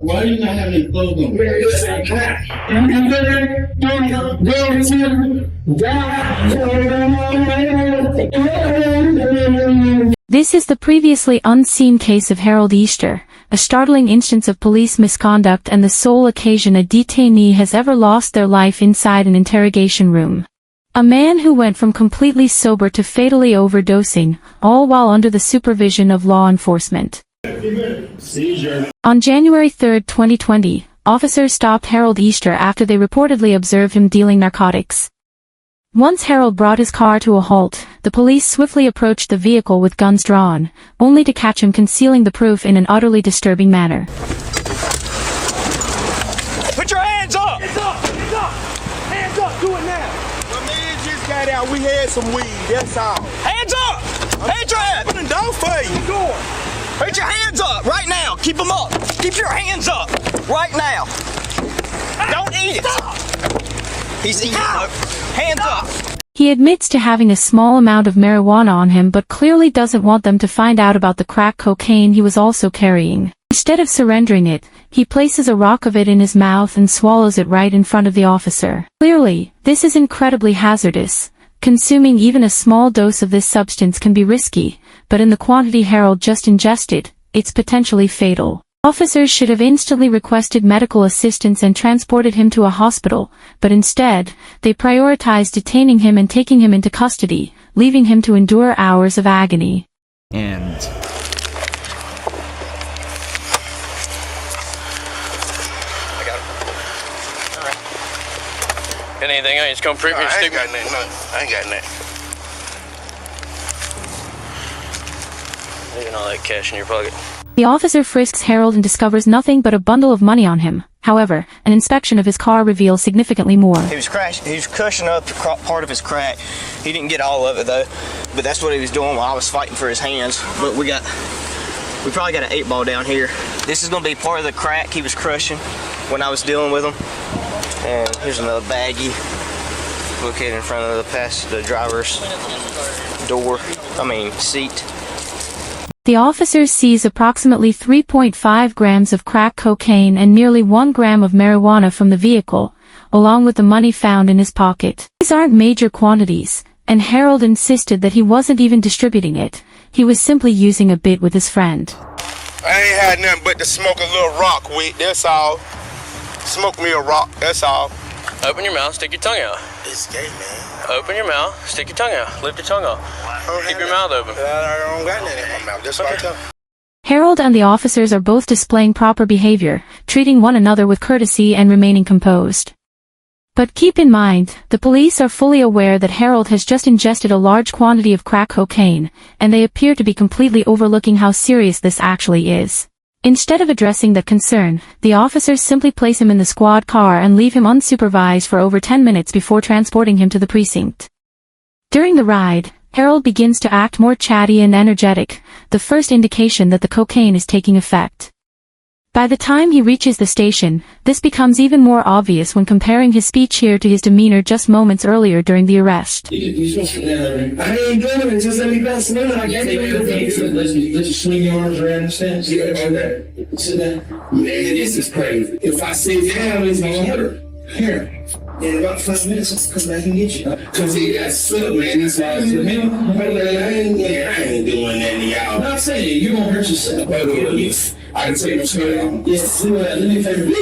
Why are you not having clothes on? This is the previously unseen case of Harold Easter, a startling instance of police misconduct and the sole occasion a detainee has ever lost their life inside an interrogation room. A man who went from completely sober to fatally overdosing, all while under the supervision of law enforcement. Seizure. On January 3, 2020, officers stopped Harold Easter after they reportedly observed him dealing narcotics. Once Harold brought his car to a halt, the police swiftly approached the vehicle with guns drawn, only to catch him concealing the proof in an utterly disturbing manner. Put your hands up! Hands up! Hands up! Hands up! Do it now! My man just got out. We had some weed. That's all. Hands up! Hands your head! Open the door for you. Keep going! Put your hands up right now! Keep them up! Keep your hands up right now! Don't eat it! He's eating it. Hands up! He admits to having a small amount of marijuana on him but clearly doesn't want them to find out about the crack cocaine he was also carrying. Instead of surrendering it, he places a rock of it in his mouth and swallows it right in front of the officer. Clearly, this is incredibly hazardous. Consuming even a small dose of this substance can be risky, but in the quantity Harold just ingested, it's potentially fatal. Officers should have instantly requested medical assistance and transported him to a hospital, but instead, they prioritized detaining him and taking him into custody, leaving him to endure hours of agony. And I got it. Alright. Got anything on you? Just come prove me I ain't stupid. got nothing. No, I ain't got nothing. Leaving all that cash in your pocket. The officer frisks Harold and discovers nothing but a bundle of money on him. However, an inspection of his car reveals significantly more. He was crushing up part of his crack. He didn't get all of it though, but that's what he was doing while I was fighting for his hands. But we probably got an 8-ball down here. This is gonna be part of the crack he was crushing when I was dealing with him. And here's another baggie located in front of the driver's seat. The officers seize approximately 3.5 grams of crack cocaine and nearly 1 gram of marijuana from the vehicle, along with the money found in his pocket. These aren't major quantities, and Harold insisted that he wasn't even distributing it. He was simply using a bit with his friend. I ain't had nothing but to smoke a little rock with. That's all. Smoke me a rock. That's all. Open your mouth, stick your tongue out. It's gay, man. Open your mouth, stick your tongue out. Lift your tongue out. Keep your mouth open. I don't got nothing in my mouth. That's what I tell you. Harold and the officers are both displaying proper behavior, treating one another with courtesy and remaining composed. But keep in mind, the police are fully aware that Harold has just ingested a large quantity of crack cocaine, and they appear to be completely overlooking how serious this actually is. Instead of addressing that concern, the officers simply place him in the squad car and leave him unsupervised for over 10 minutes before transporting him to the precinct. During the ride, Harold begins to act more chatty and energetic, the first indication that the cocaine is taking effect. By the time he reaches the station, this becomes even more obvious when comparing his speech here to his demeanor just moments earlier during the arrest. I ain't doing it. Just let me pass it on. I can't take it. Let's just swing your arms around the stand. See that? Sit down. Man, this is crazy. If I sit down, it's gonna hurt. Here. In about 5 minutes, I'll come back and get you. Cause he got stuck, man. That's why I said, man, I ain't doing that to y'all. I'm not saying you're gonna hurt yourself. I can take my shirt off. Yes, let me take a look.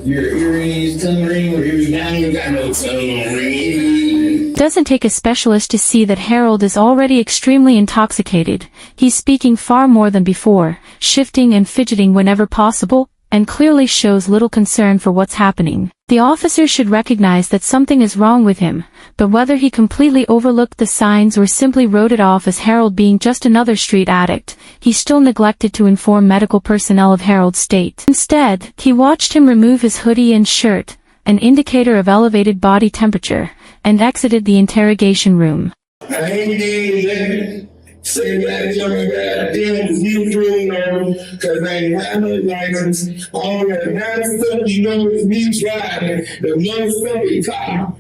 Your earrings, tongue ring, or earrings down, you got no tongue ring. Doesn't take a specialist to see that Harold is already extremely intoxicated. He's speaking far more than before, shifting and fidgeting whenever possible, and clearly shows little concern for what's happening. The officer should recognize that something is wrong with him, but whether he completely overlooked the signs or simply wrote it off as Harold being just another street addict, he still neglected to inform medical personnel of Harold's state. Instead, he watched him remove his hoodie and shirt, an indicator of elevated body temperature, and exited the interrogation room. Say that young guy, damn, you dream on, cause I ain't had no license. All that bad stuff, you know, is me driving the motherfucking car.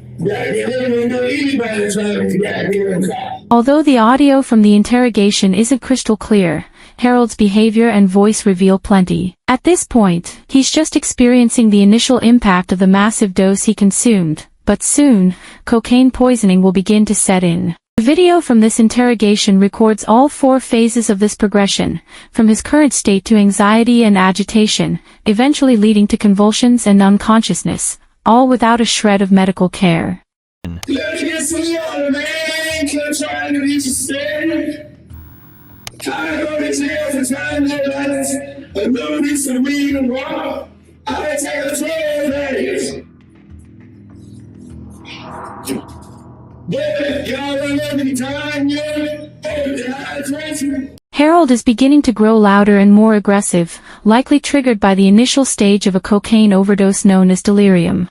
Although the audio from the interrogation isn't crystal clear, Harold's behavior and voice reveal plenty. At this point, he's just experiencing the initial impact of the massive dose he consumed, but soon, cocaine poisoning will begin to set in. The video from this interrogation records all 4 phases of this progression, from his current state to anxiety and agitation, eventually leading to convulsions and unconsciousness, all without a shred of medical care. Let's get some water, man. Keep trying to reach a state. I go to jail for trying to realize I know this is weed and wrong. I take a 12 days. Yeah, y'all don't have any time yet. Harold is beginning to grow louder and more aggressive, likely triggered by the initial stage of a cocaine overdose known as delirium.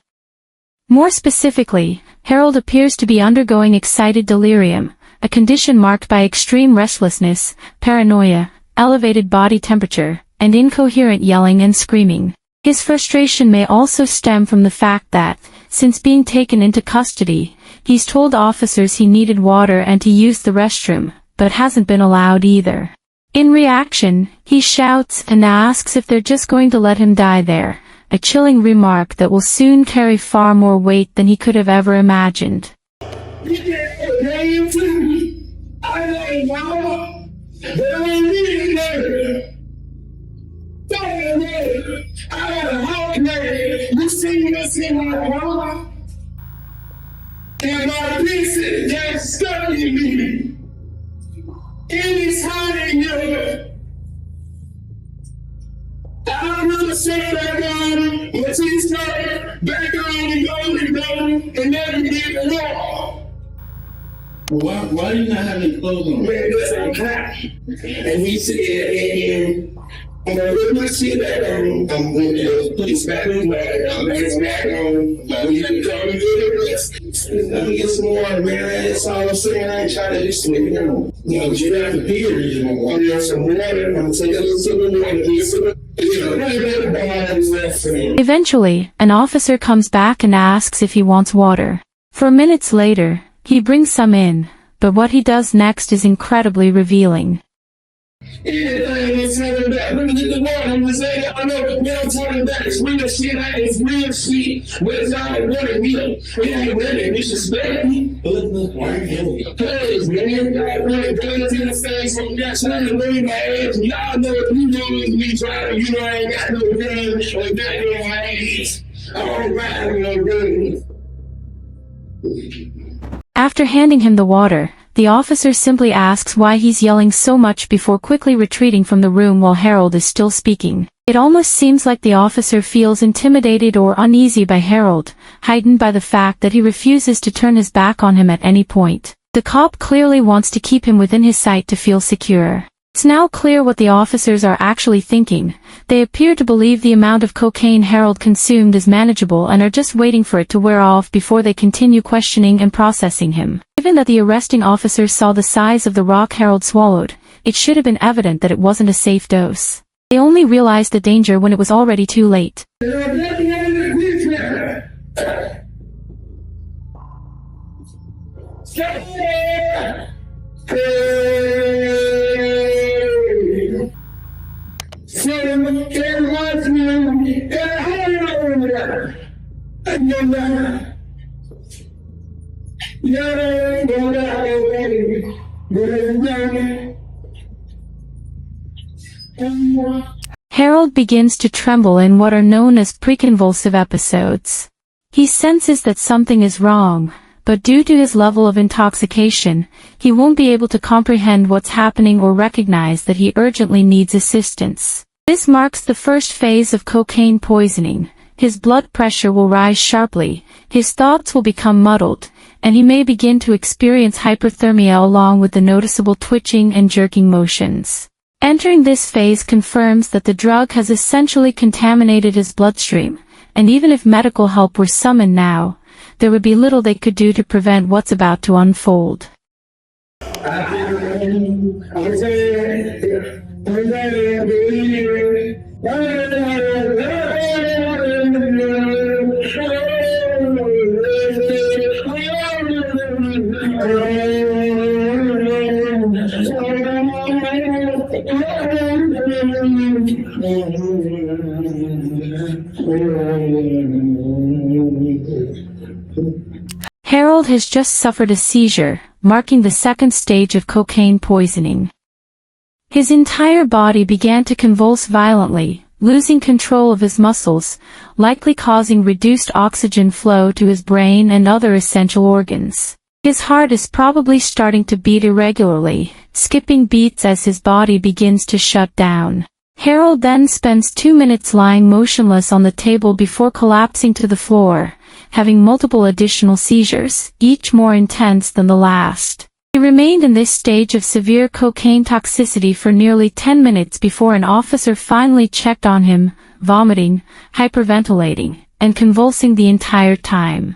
More specifically, Harold appears to be undergoing excited delirium, a condition marked by extreme restlessness, paranoia, elevated body temperature, and incoherent yelling and screaming. His frustration may also stem from the fact that, since being taken into custody, he's told officers he needed water and to use the restroom, but hasn't been allowed either. In reaction, he shouts and asks if they're just going to let him die there, a chilling remark that will soon carry far more weight than he could have ever imagined. And my pieces get stuck in me. It's hiding you. I remember saying that God, but he's coming back on and go, and never did it wrong. Why do you not have any clothes on? Man, that's on crap. And he said, I'm gonna put my shit back on. I'm gonna put his back on. It's back on. But you can come and do it. Let me get some water, man. That's all I'm saying. I ain't trying to just sleep here. You know, you have to pee or you want to have some water. I'm gonna take a little sip of water. Eventually, an officer comes back and asks if he wants water. 4 minutes later, he brings some in, but what he does next is incredibly revealing. Anything is telling back. Let me get the water. I'm just saying, I know, we don't tell him that it's real shit. It's real shit. But it's not really real. It ain't really. It's just bad. Why are you doing it? Because, man, I really guns in the face. I'm just trying to leave my ass. Y'all know if you know me trying, you know I ain't got no guns or nothing in my ass. I don't ride with no guns. After handing him the water, the officer simply asks why he's yelling so much before quickly retreating from the room while Harold is still speaking. It almost seems like the officer feels intimidated or uneasy by Harold, heightened by the fact that he refuses to turn his back on him at any point. The cop clearly wants to keep him within his sight to feel secure. It's now clear what the officers are actually thinking. They appear to believe the amount of cocaine Harold consumed is manageable and are just waiting for it to wear off before they continue questioning and processing him. Given that the arresting officers saw the size of the rock Harold swallowed, it should have been evident that it wasn't a safe dose. They only realized the danger when it was already too late. Harold begins to tremble in what are known as preconvulsive episodes. He senses that something is wrong, but due to his level of intoxication, he won't be able to comprehend what's happening or recognize that he urgently needs assistance. This marks the first phase of cocaine poisoning. His blood pressure will rise sharply, his thoughts will become muddled, and he may begin to experience hyperthermia along with the noticeable twitching and jerking motions. Entering this phase confirms that the drug has essentially contaminated his bloodstream, and even if medical help were summoned now, there would be little they could do to prevent what's about to unfold. Harold has just suffered a seizure, marking the second stage of cocaine poisoning. His entire body began to convulse violently, losing control of his muscles, likely causing reduced oxygen flow to his brain and other essential organs. His heart is probably starting to beat irregularly, skipping beats as his body begins to shut down. Harold then spends 2 minutes lying motionless on the table before collapsing to the floor, having multiple additional seizures, each more intense than the last. He remained in this stage of severe cocaine toxicity for nearly 10 minutes before an officer finally checked on him, vomiting, hyperventilating, and convulsing the entire time.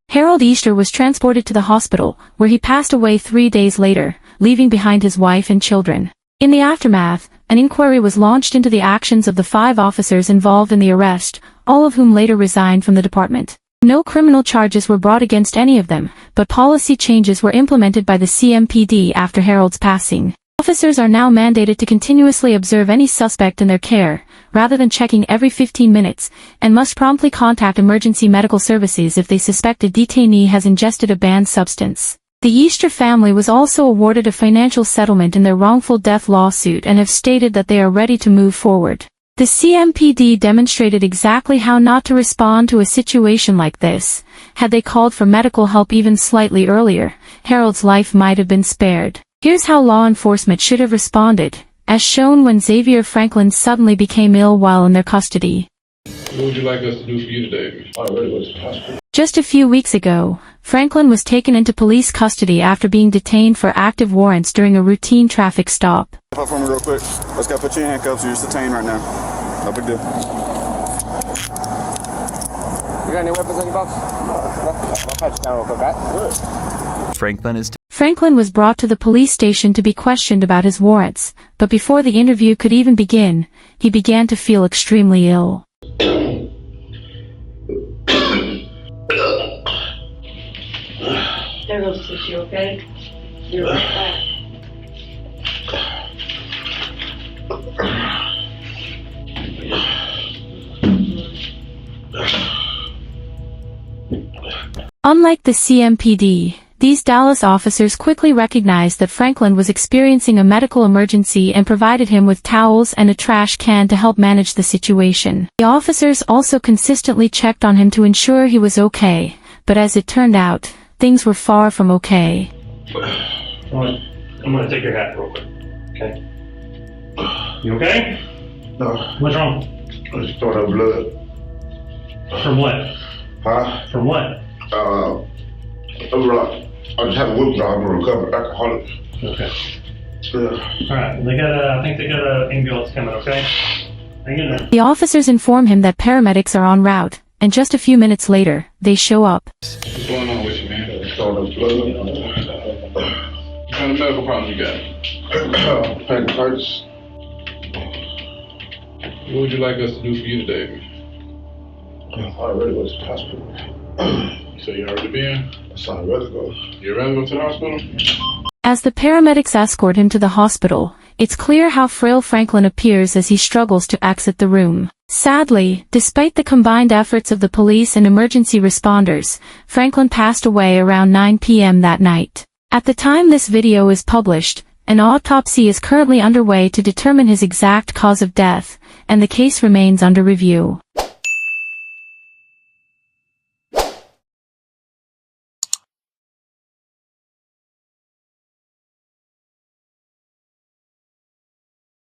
Harold Easter was transported to the hospital, where he passed away 3 days later, leaving behind his wife and children. In the aftermath, an inquiry was launched into the actions of the 5 officers involved in the arrest, all of whom later resigned from the department. No criminal charges were brought against any of them, but policy changes were implemented by the CMPD after Harold's passing. Officers are now mandated to continuously observe any suspect in their care, rather than checking every 15 minutes, and must promptly contact emergency medical services if they suspect a detainee has ingested a banned substance. The Easter family was also awarded a financial settlement in their wrongful death lawsuit and have stated that they are ready to move forward. The CMPD demonstrated exactly how not to respond to a situation like this. Had they called for medical help even slightly earlier, Harold's life might have been spared. Here's how law enforcement should have responded, as shown when Xavier Franklin suddenly became ill while in their custody. What would you like us to do for you today? I really was hospital. Just a few weeks ago, Franklin was taken into police custody after being detained for active warrants during a routine traffic stop. Step up for me real quick. Let's go put you in handcuffs. You're just detained right now. No big deal. You got any weapons on your box? I'll patch you down real quick, right? Franklin was brought to the police station to be questioned about his warrants, but before the interview could even begin, he began to feel extremely ill. There goes Sushi, okay? You're right back. Unlike the CMPD, these Dallas officers quickly recognized that Franklin was experiencing a medical emergency and provided him with towels and a trash can to help manage the situation. The officers also consistently checked on him to ensure he was okay, but as it turned out, things were far from okay. I'm gonna take your hat real quick, okay? You okay? No, What's wrong? I just thought of blood. From what? Huh? From what? I just had a whip job. I'm a recovered alcoholic. Okay. Yeah. Alright, I think they got an ambulance coming, okay? Hang in there. The officers inform him that paramedics are en route, and just a few minutes later, they show up. What's going on with you, man? I just thought of blood. What kind of medical problems you got? Pancreatitis. What would you like us to do for you today, man? I really was to the hospital. So you already been? So I'd rather go. You'd rather go to the hospital? As the paramedics escort him to the hospital, it's clear how frail Franklin appears as he struggles to exit the room. Sadly, despite the combined efforts of the police and emergency responders, Franklin passed away around 9 p.m. that night. At the time this video is published, an autopsy is currently underway to determine his exact cause of death, and the case remains under review.